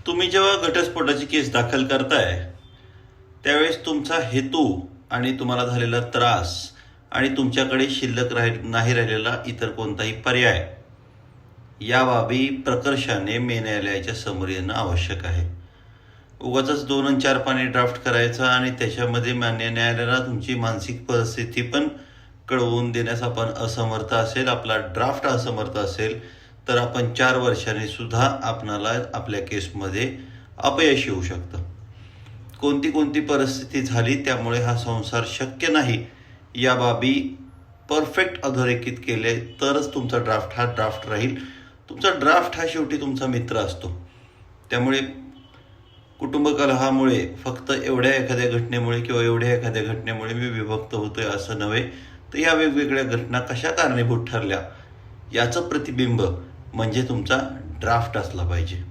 तुम्ही जेव्हा घटस्फोटाची केस दाखल करताय त्यावेळेस तुमचा हेतू आणि तुम्हाला झालेला त्रास आणि तुमच्याकडे शिल्लक नाही राहिलेला इतर कोणताही पर्याय या बाबी प्रकर्षाने न्यायालयाच्या समोर येणं आवश्यक आहे. उगाचच 2 आणि 4 पानी ड्राफ्ट करायचा आणि त्याच्यामध्ये मान्य न्यायालयाला तुमची मानसिक परिस्थिती पण कळवून देण्यास आपण असमर्थ असेल, आपला ड्राफ्ट असमर्थ असेल तर आपण 4 वर्षांनी सुद्धा आपणाला आपल्या केसमध्ये अपयश येऊ शकतं. कोणती परिस्थिती झाली त्यामुळे हा संसार शक्य नाही या बाबी परफेक्ट अधोरेखित केले तरच तुमचा ड्राफ्ट राहील. तुमचा ड्राफ्ट हा शेवटी तुमचा मित्र असतो. त्यामुळे कुटुंब कलहामुळे फक्त एवढ्या एखाद्या घटनेमुळे मी विभक्त होतोय असं नव्हे, तर या वेगवेगळ्या घटना कशा कारणीभूत ठरल्या याचं प्रतिबिंब म्हणजे तुमचा ड्राफ्ट असला पाहिजे.